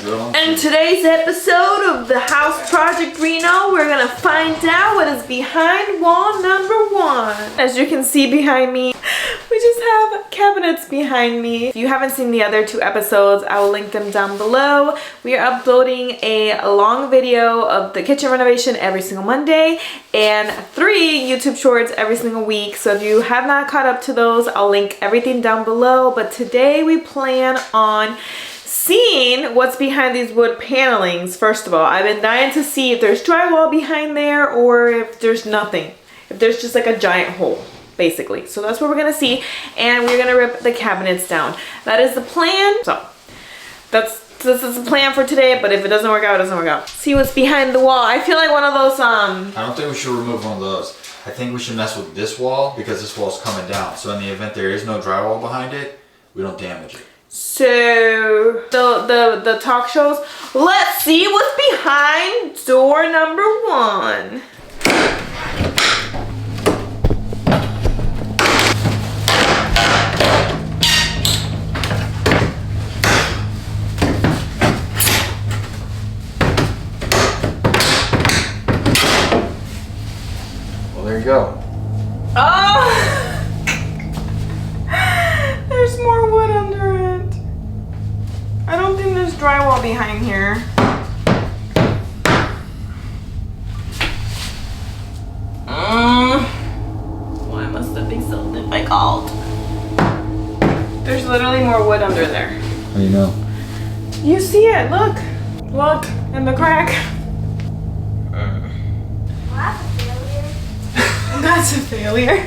drill. In today's episode of the House Project Reno, we're gonna find out what is behind wall number 1. As you can see behind me, we just have cabinets behind me. If you haven't seen the other 2 episodes, I will link them down below. We are uploading a long video of the kitchen renovation every single Monday and 3 YouTube shorts every single week. So if you have not caught up to those, I'll link everything down below. But today we plan on seeing what's behind these wood panelings. First of all, I've been dying to see if there's drywall behind there or if there's nothing. If there's just like a giant hole, basically. So that's what we're gonna see, and we're gonna rip the cabinets down. That is the plan. So this is the plan for today, but if it doesn't work out, it doesn't work out. See what's behind the wall. I feel like one of those I don't think we should remove one of those. I think we should mess with this wall because this wall's coming down. So in the event there is no drywall behind it, we don't damage it. So the talk shows, let's see what's behind door number 1. Well, there you go. Oh! There's more wood under it. I don't think there's drywall behind here. Why must it be so difficult? There's literally more wood under there. How do you know? You see it, look. Look, in the crack. That's a failure.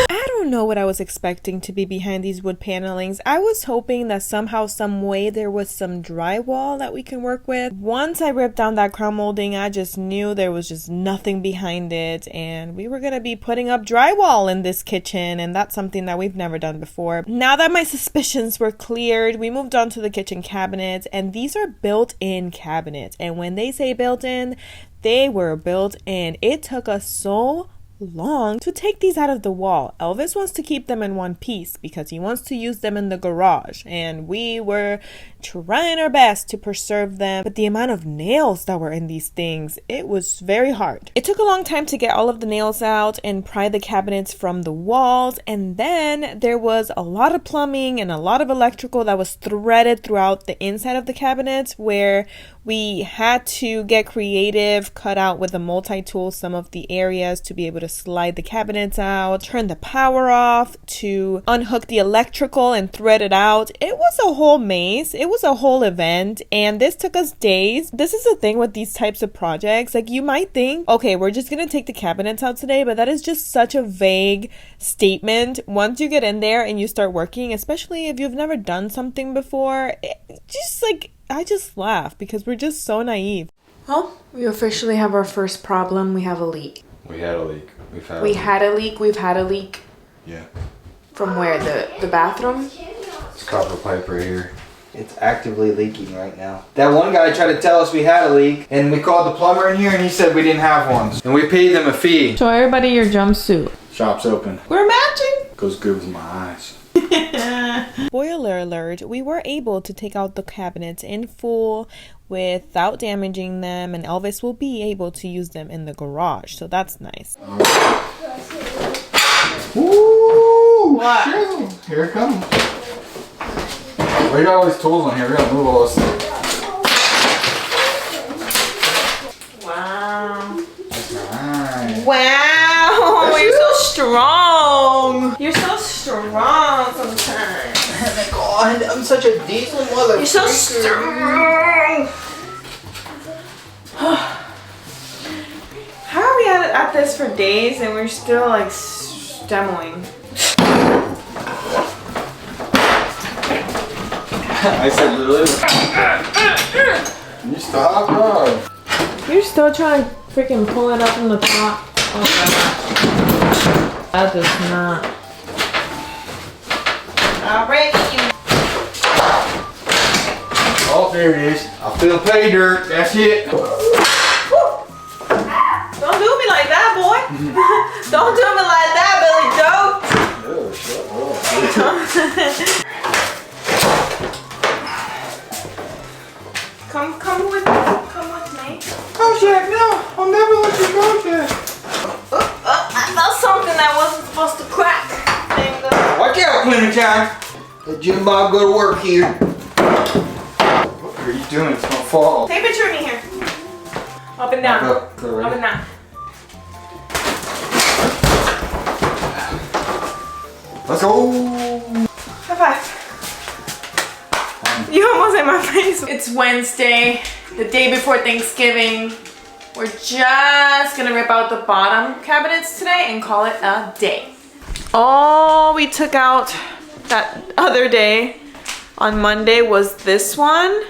I don't know what I was expecting to be behind these wood panelings. I was hoping that somehow, some way, there was some drywall that we can work with. Once I ripped down that crown molding, I just knew there was just nothing behind it, and we were gonna be putting up drywall in this kitchen, and that's something that we've never done before. Now that my suspicions were cleared, we moved on to the kitchen cabinets, and these are built-in cabinets. And when they say built-in, they were built in. It took us so long to take these out of the wall. Elvis wants to keep them in one piece because he wants to use them in the garage, and we were trying our best to preserve them, but the amount of nails that were in these things, it was very hard. It took a long time to get all of the nails out and pry the cabinets from the walls, and then there was a lot of plumbing and a lot of electrical that was threaded throughout the inside of the cabinets, where we had to get creative, cut out with a multi-tool some of the areas to be able to slide the cabinets out, turn the power off, to unhook the electrical and thread it out. It was a whole maze. It was a whole event, and this took us days. This is the thing with these types of projects. Like, you might think, okay, we're just gonna take the cabinets out today, but that is just such a vague statement. Once you get in there and you start working, especially if you've never done something before, I just laugh because we're just so naive. Well, we officially have our first problem. We have a leak. We had a leak. We've had a leak. Yeah. From where? The bathroom? It's copper pipe right here. It's actively leaking right now. That one guy tried to tell us we had a leak, and we called the plumber in here and he said we didn't have one. And we paid them a fee. Show everybody your jumpsuit. Shop's open. We're matching. Goes good with my eyes. Spoiler alert, we were able to take out the cabinets in full without damaging them, and Elvis will be able to use them in the garage, so that's nice. Ooh, what? Shit. Here it comes. We got all these tools on here. We gotta move all this stuff. Wow. Nice. Wow, you're so strong. You're so strong sometimes. Oh my god, I'm such a diesel motherfucker. You're so strong. How are we at this for days and we're still like demoing? I said literally. Can you stop, bro? You're still trying to freaking pull it up from the top. Oh gosh. That does not. Alright. Oh, there it is. I feel pay dirt. That's it. Don't do me like that, boy. Don't do me like that, Billy Joe. Oh, shut up. Come with me. Oh, Jack, no. I'll never let you go, Jack. I felt something that wasn't supposed to crack. Watch out, Clementine. Let Jim Bob go to work here. What are you doing? It's gonna fall. Take a picture of me here. Up and down. Go right. Up and down. Let's go. High five. You almost hit my face. It's Wednesday, the day before Thanksgiving. We're just gonna rip out the bottom cabinets today and call it a day. All we took out that other day on Monday was this one.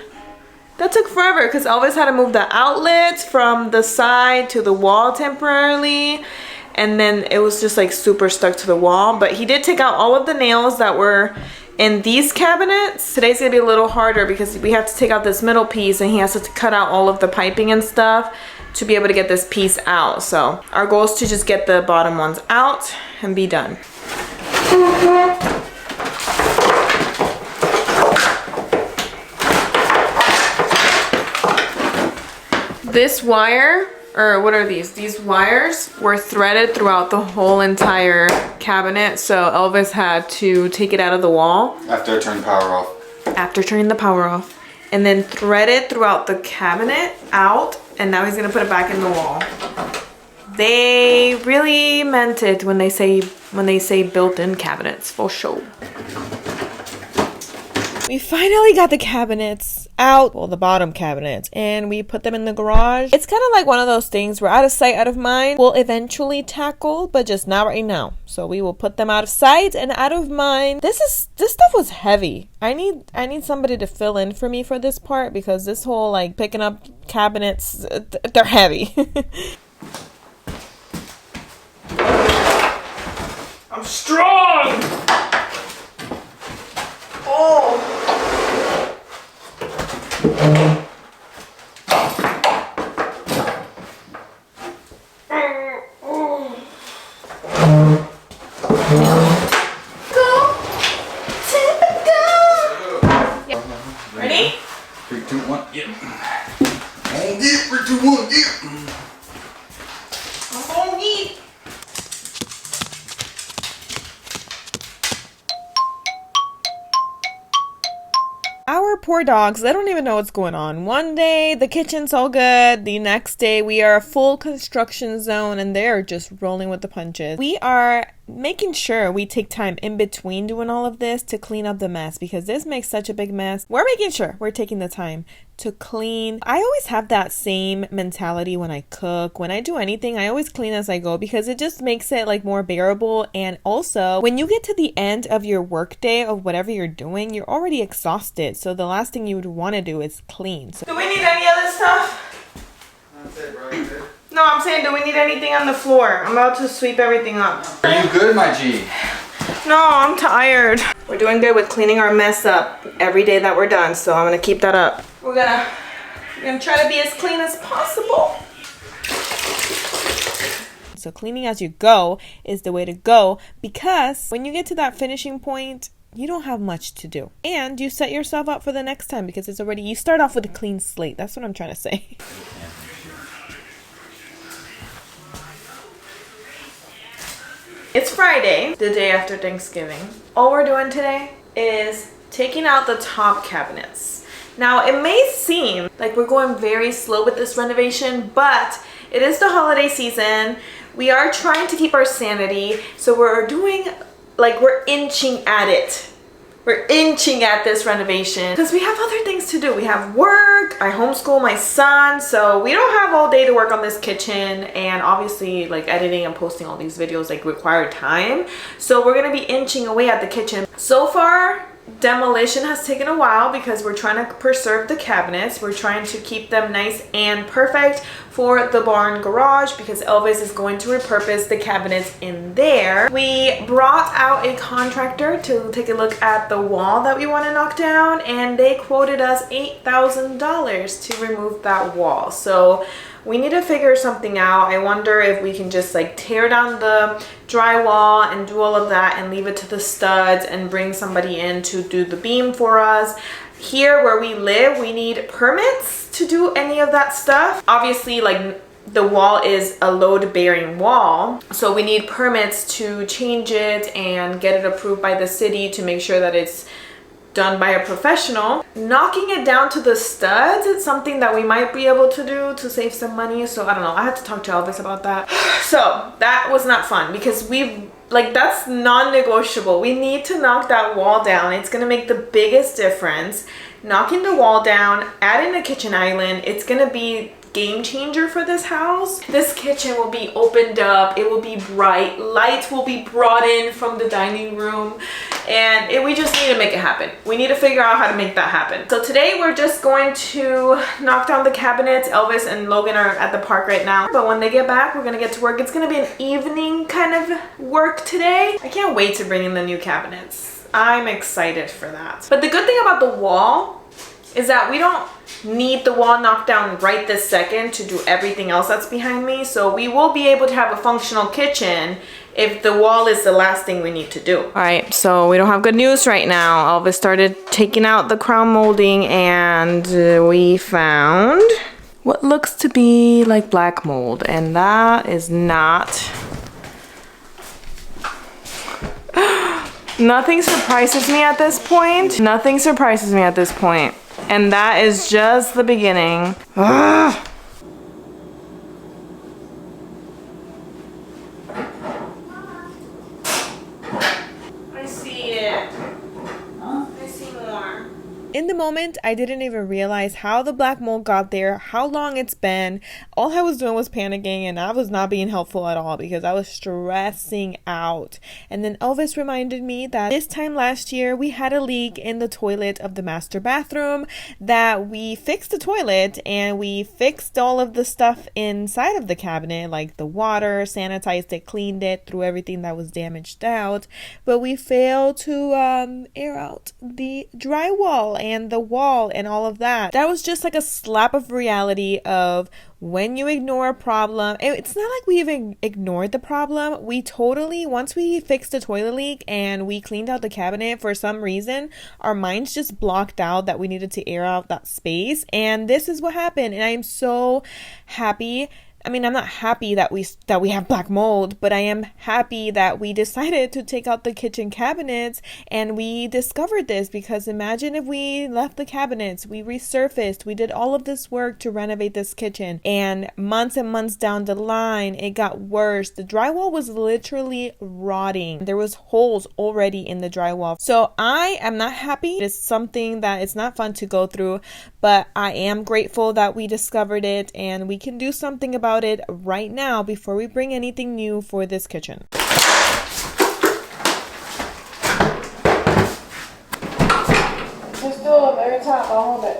That took forever because Elvis had to move the outlets from the side to the wall temporarily. And then it was just like super stuck to the wall. But he did take out all of the nails that were in these cabinets. Today's gonna be a little harder because we have to take out this middle piece and he has to cut out all of the piping and stuff to be able to get this piece out. So our goal is to just get the bottom ones out and be done. This wire, or what are these? These wires were threaded throughout the whole entire cabinet. So Elvis had to take it out of the wall. After I turn the power off. After turning the power off. And then thread it throughout the cabinet out. And now he's gonna put it back in the wall. They really meant it when they say built-in cabinets, for sure. We finally got the cabinets out, well, the bottom cabinets, and we put them in the garage. It's kind of like one of those things where out of sight, out of mind, we'll eventually tackle, but just not right now. So we will put them out of sight and out of mind. This stuff was heavy. I need somebody to fill in for me for this part because this whole like picking up cabinets, they're heavy. I'm strong! Oh! Ready? 3, 2, 1, yeah. On get, 3, 2, 1, get. I'm gonna need. Our poor dogs, they don't even know what's going on. One day the kitchen's all good. The next day we are a full construction zone and they're just rolling with the punches. We are making sure we take time in between doing all of this to clean up the mess because this makes such a big mess. We're making sure we're taking the time to clean. I always have that same mentality when I cook. When I do anything, I always clean as I go because it just makes it like more bearable. And also, when you get to the end of your work day of whatever you're doing, you're already exhausted. So the last thing you would want to do is clean. So, do we need any other stuff? That's it, bro. You good? No, I'm saying, do we need anything on the floor? I'm about to sweep everything up. Are you good, my G? No, I'm tired. We're doing good with cleaning our mess up every day that we're done, so I'm gonna keep that up. We're gonna try to be as clean as possible. So cleaning as you go is the way to go because when you get to that finishing point, you don't have much to do. And you set yourself up for the next time because it's already, you start off with a clean slate. That's what I'm trying to say. It's Friday, the day after Thanksgiving. All we're doing today is taking out the top cabinets. Now, it may seem like we're going very slow with this renovation, but it is the holiday season. We are trying to keep our sanity, so we're doing, like, we're inching at it. We're inching at this renovation because we have other things to do. We have work, I homeschool my son, so we don't have all day to work on this kitchen, and obviously like editing and posting all these videos like require time. So we're gonna be inching away at the kitchen. So far, demolition has taken a while because we're trying to preserve the cabinets. We're trying to keep them nice and perfect for the barn garage because Elvis is going to repurpose the cabinets in there. We brought out a contractor to take a look at the wall that we want to knock down, and they quoted us $8,000 to remove that wall. So we need to figure something out. I wonder if we can just like tear down the drywall and do all of that and leave it to the studs and bring somebody in to do the beam for us. here where we live, we need permits to do any of that stuff. Obviously, like, the wall is a load-bearing wall, so we need permits to change it and get it approved by the city to make sure that it's done by a professional. Knocking it down to the studs, it's something that we might be able to do to save some money. So I don't know, I had to talk to Elvis about that. So that was not fun because that's non-negotiable. We need to knock that wall down. It's gonna make the biggest difference. Knocking the wall down, adding a kitchen island, it's gonna be game changer for this house. This kitchen will be opened up, it will be bright, lights will be brought in from the dining room, and we just need to make it happen. We need to figure out how to make that happen. So today we're just going to knock down the cabinets. Elvis and Logan are at the park right now, but when they get back, we're gonna get to work. It's gonna be an evening kind of work today. I can't wait to bring in the new cabinets. I'm excited for that. But the good thing about the wall is that we don't need the wall knocked down right this second to do everything else that's behind me. So we will be able to have a functional kitchen if the wall is the last thing we need to do. All right, so we don't have good news right now. Elvis started taking out the crown molding and we found what looks to be like black mold, and that is not... Nothing surprises me at this point. Nothing surprises me at this point. And that is just the beginning. Ugh. I see it. I see more. In the moment, I didn't even realize how the black mold got there, how long it's been. All I was doing was panicking, and I was not being helpful at all because I was stressing out. And then Elvis reminded me that this time last year, we had a leak in the toilet of the master bathroom, that we fixed the toilet and we fixed all of the stuff inside of the cabinet, like the water, sanitized it, cleaned it, threw everything that was damaged out. But we failed to air out the drywall and the wall and all of that. That was just like a slap of reality of when you ignore a problem. It's not like we even ignored the problem. We totally, once we fixed the toilet leak and we cleaned out the cabinet, for some reason, our minds just blocked out that we needed to air out that space. And this is what happened. And I am so happy. I mean, I'm not happy that we have black mold, but I am happy that we decided to take out the kitchen cabinets and we discovered this, because imagine if we left the cabinets, we resurfaced, we did all of this work to renovate this kitchen, and months down the line, it got worse. The drywall was literally rotting. There was holes already in the drywall. So I am not happy. It's something that it's not fun to go through, but I am grateful that we discovered it and we can do something about it right now before we bring anything new for this kitchen. Just do it every time. I'll hold it.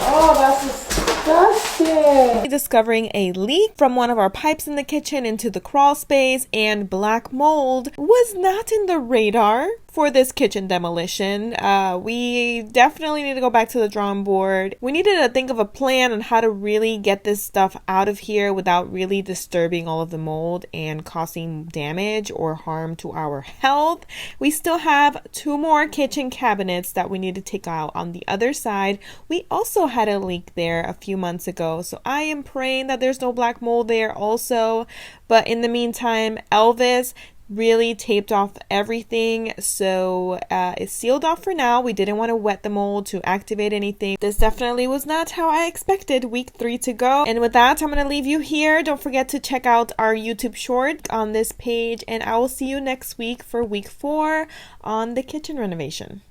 Oh, that's disgusting. Discovering a leak from one of our pipes in the kitchen into the crawl space, and black mold was not in the radar for this kitchen demolition. We definitely need to go back to the drawing board. We needed to think of a plan on how to really get this stuff out of here without really disturbing all of the mold and causing damage or harm to our health. We still have 2 more kitchen cabinets that we need to take out on the other side. We also had a leak there a few months ago, so I am praying that there's no black mold there also. But in the meantime, Elvis really taped off everything, so it's sealed off for now. We didn't want to wet the mold to activate anything. This definitely was not how I expected week 3 to go. And with that, I'm gonna leave you here. Don't forget to check out our YouTube short on this page, and I will see you next week for week 4 on the kitchen renovation.